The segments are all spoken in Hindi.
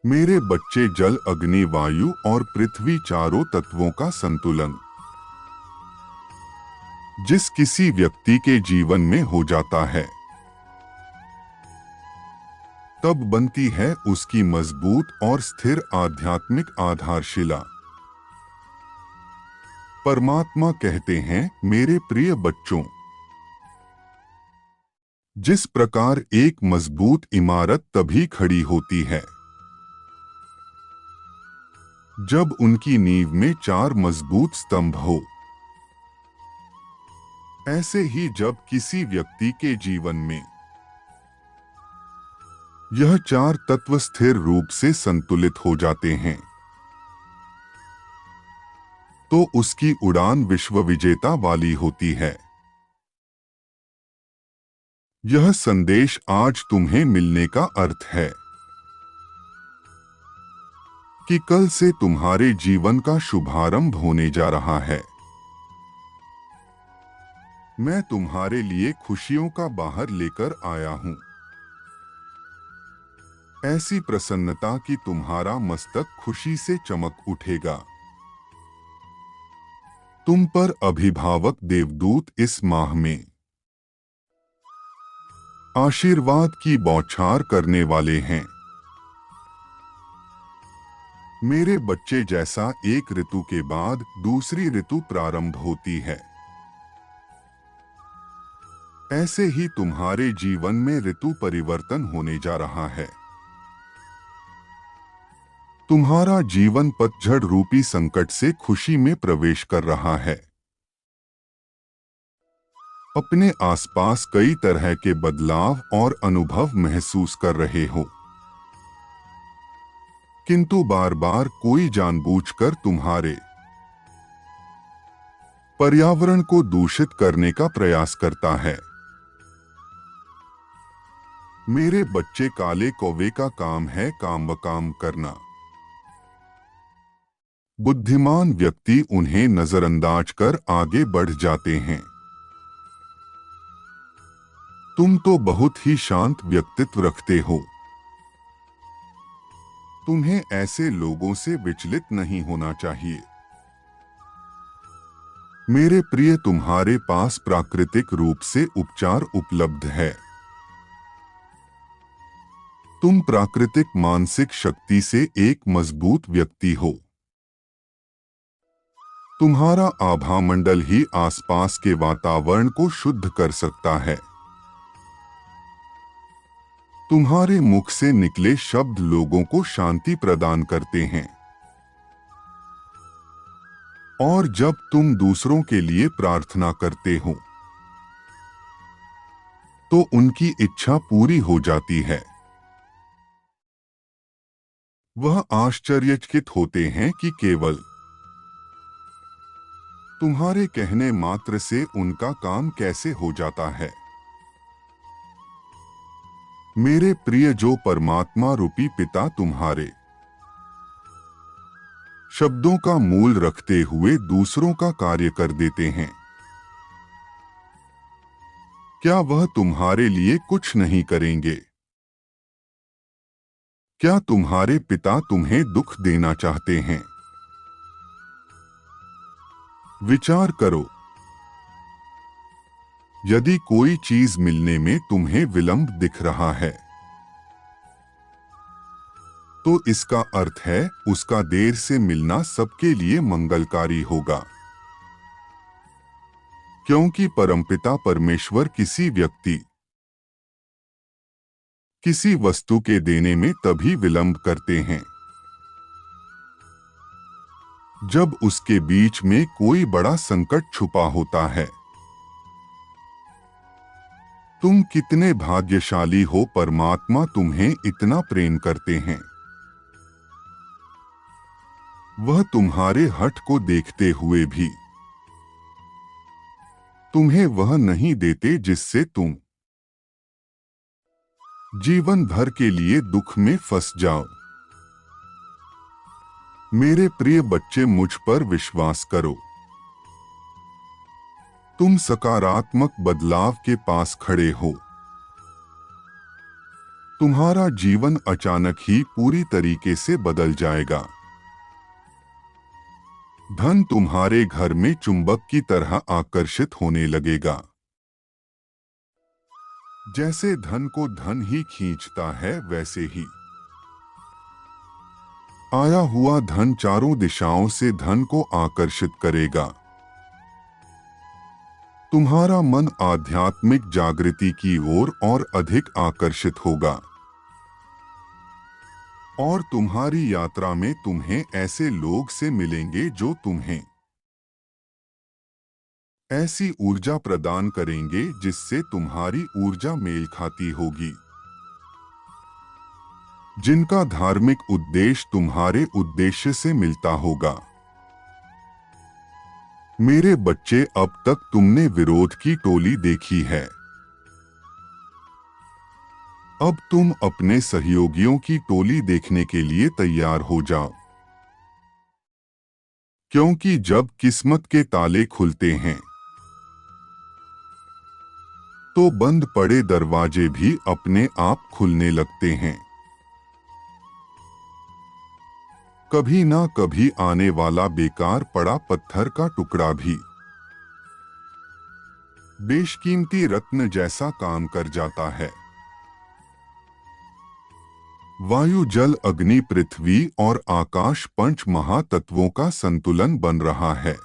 मेरे बच्चे, जल, अग्नि, वायु और पृथ्वी चारों तत्वों का संतुलन जिस किसी व्यक्ति के जीवन में हो जाता है, तब बनती है उसकी मजबूत और स्थिर आध्यात्मिक आधारशिला। परमात्मा कहते हैं, मेरे प्रिय बच्चों, जिस प्रकार एक मजबूत इमारत तभी खड़ी होती है जब उनकी नींव में 4 मजबूत स्तंभ हो, ऐसे ही जब किसी व्यक्ति के जीवन में यह 4 तत्व स्थिर रूप से संतुलित हो जाते हैं, तो उसकी उड़ान विश्व विजेता वाली होती है। यह संदेश आज तुम्हें मिलने का अर्थ है कि कल से तुम्हारे जीवन का शुभारंभ होने जा रहा है। मैं तुम्हारे लिए खुशियों का बाहर लेकर आया हूं, ऐसी प्रसन्नता कि तुम्हारा मस्तक खुशी से चमक उठेगा। तुम पर अभिभावक देवदूत इस माह में आशीर्वाद की बौछार करने वाले हैं। मेरे बच्चे, जैसा एक ऋतु के बाद दूसरी ऋतु प्रारंभ होती है, ऐसे ही तुम्हारे जीवन में ऋतु परिवर्तन होने जा रहा है। तुम्हारा जीवन पतझड़ रूपी संकट से खुशी में प्रवेश कर रहा है। अपने आसपास कई तरह के बदलाव और अनुभव महसूस कर रहे हो, किंतु बार बार कोई जानबूझकर तुम्हारे पर्यावरण को दूषित करने का प्रयास करता है। मेरे बच्चे, काले कौवे का काम है काम व काम करना। बुद्धिमान व्यक्ति उन्हें नजरअंदाज कर आगे बढ़ जाते हैं। तुम तो बहुत ही शांत व्यक्तित्व रखते हो। तुम्हें ऐसे लोगों से विचलित नहीं होना चाहिए। मेरे प्रिय, तुम्हारे पास प्राकृतिक रूप से उपचार उपलब्ध है। तुम प्राकृतिक मानसिक शक्ति से एक मजबूत व्यक्ति हो। तुम्हारा आभामंडल ही आसपास के वातावरण को शुद्ध कर सकता है। तुम्हारे मुख से निकले शब्द लोगों को शांति प्रदान करते हैं, और जब तुम दूसरों के लिए प्रार्थना करते हो तो उनकी इच्छा पूरी हो जाती है। वह आश्चर्यचकित होते हैं कि केवल तुम्हारे कहने मात्र से उनका काम कैसे हो जाता है। मेरे प्रिय, जो परमात्मा रूपी पिता तुम्हारे शब्दों का मूल रखते हुए दूसरों का कार्य कर देते हैं, क्या वह तुम्हारे लिए कुछ नहीं करेंगे? क्या तुम्हारे पिता तुम्हें दुख देना चाहते हैं? विचार करो। यदि कोई चीज मिलने में तुम्हें विलंब दिख रहा है, तो इसका अर्थ है उसका देर से मिलना सबके लिए मंगलकारी होगा, क्योंकि परमपिता परमेश्वर किसी व्यक्ति, किसी वस्तु के देने में तभी विलंब करते हैं जब उसके बीच में कोई बड़ा संकट छुपा होता है। तुम कितने भाग्यशाली हो, परमात्मा तुम्हें इतना प्रेम करते हैं। वह तुम्हारे हठ को देखते हुए भी तुम्हें वह नहीं देते जिससे तुम जीवन भर के लिए दुख में फंस जाओ। मेरे प्रिय बच्चे, मुझ पर विश्वास करो। तुम सकारात्मक बदलाव के पास खड़े हो। तुम्हारा जीवन अचानक ही पूरी तरीके से बदल जाएगा। धन तुम्हारे घर में चुंबक की तरह आकर्षित होने लगेगा। जैसे धन को धन ही खींचता है, वैसे ही आया हुआ धन चारों दिशाओं से धन को आकर्षित करेगा। तुम्हारा मन आध्यात्मिक जागृति की ओर और अधिक आकर्षित होगा। और तुम्हारी यात्रा में तुम्हें ऐसे लोग से मिलेंगे जो तुम्हें ऐसी ऊर्जा प्रदान करेंगे जिससे तुम्हारी ऊर्जा मेल खाती होगी, जिनका धार्मिक उद्देश्य तुम्हारे उद्देश्य से मिलता होगा। मेरे बच्चे, अब तक तुमने विरोध की टोली देखी है। अब तुम अपने सहयोगियों की टोली देखने के लिए तैयार हो जाओ, क्योंकि जब किस्मत के ताले खुलते हैं तो बंद पड़े दरवाजे भी अपने आप खुलने लगते हैं। कभी ना कभी आने वाला बेकार पड़ा पत्थर का टुकड़ा भी बेशकीमती रत्न जैसा काम कर जाता है। वायु, जल, अग्नि, पृथ्वी और आकाश पंच महातत्वों का संतुलन बन रहा है।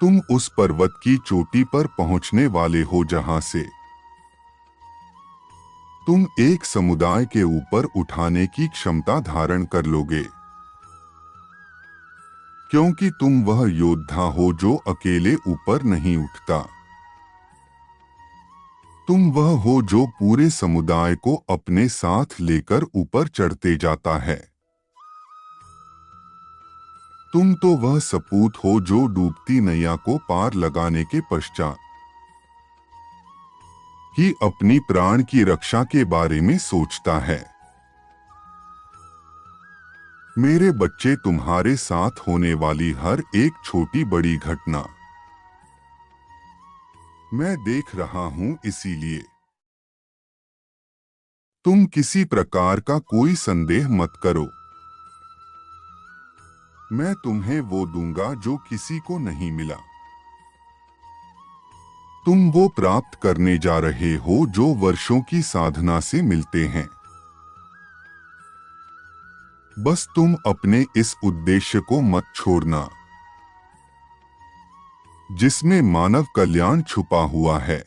तुम उस पर्वत की चोटी पर पहुंचने वाले हो जहां से तुम एक समुदाय के ऊपर उठाने की क्षमता धारण कर लोगे, क्योंकि तुम वह योद्धा हो जो अकेले ऊपर नहीं उठता। तुम वह हो जो पूरे समुदाय को अपने साथ लेकर ऊपर चढ़ते जाता है। तुम तो वह सपूत हो जो डूबती नैया को पार लगाने के पश्चात ही अपनी प्राण की रक्षा के बारे में सोचता है। मेरे बच्चे, तुम्हारे साथ होने वाली हर एक छोटी बड़ी घटना मैं देख रहा हूं, इसीलिए तुम किसी प्रकार का कोई संदेह मत करो। मैं तुम्हें वो दूंगा जो किसी को नहीं मिला। तुम वो प्राप्त करने जा रहे हो जो वर्षों की साधना से मिलते हैं। बस तुम अपने इस उद्देश्य को मत छोड़ना जिसमें मानव कल्याण छुपा हुआ है,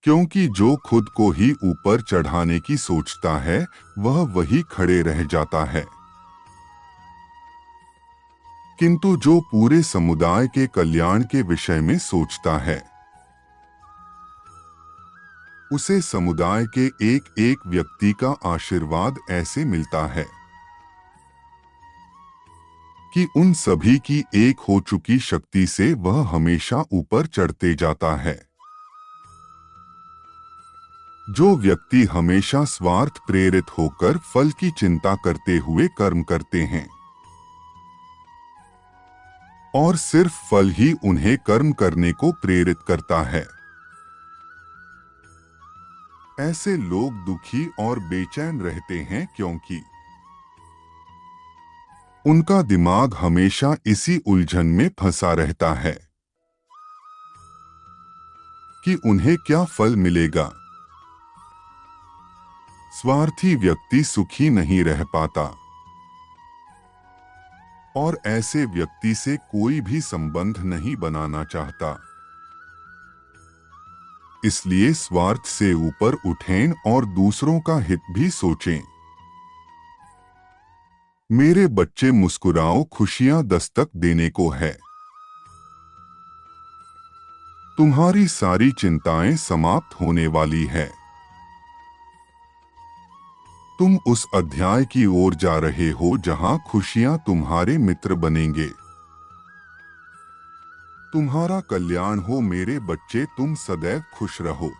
क्योंकि जो खुद को ही ऊपर चढ़ाने की सोचता है वह वही खड़े रह जाता है, किंतु जो पूरे समुदाय के कल्याण के विषय में सोचता है उसे समुदाय के एक एक व्यक्ति का आशीर्वाद ऐसे मिलता है कि उन सभी की एक हो चुकी शक्ति से वह हमेशा ऊपर चढ़ते जाता है। जो व्यक्ति हमेशा स्वार्थ प्रेरित होकर फल की चिंता करते हुए कर्म करते हैं और सिर्फ फल ही उन्हें कर्म करने को प्रेरित करता है, ऐसे लोग दुखी और बेचैन रहते हैं, क्योंकि उनका दिमाग हमेशा इसी उलझन में फंसा रहता है कि उन्हें क्या फल मिलेगा। स्वार्थी व्यक्ति सुखी नहीं रह पाता और ऐसे व्यक्ति से कोई भी संबंध नहीं बनाना चाहता। इसलिए स्वार्थ से ऊपर उठें और दूसरों का हित भी सोचें। मेरे बच्चे, मुस्कुराओ, खुशियां दस्तक देने को है। तुम्हारी सारी चिंताएं समाप्त होने वाली है। तुम उस अध्याय की ओर जा रहे हो जहां खुशियां तुम्हारे मित्र बनेंगे। तुम्हारा कल्याण हो मेरे बच्चे, तुम सदैव खुश रहो।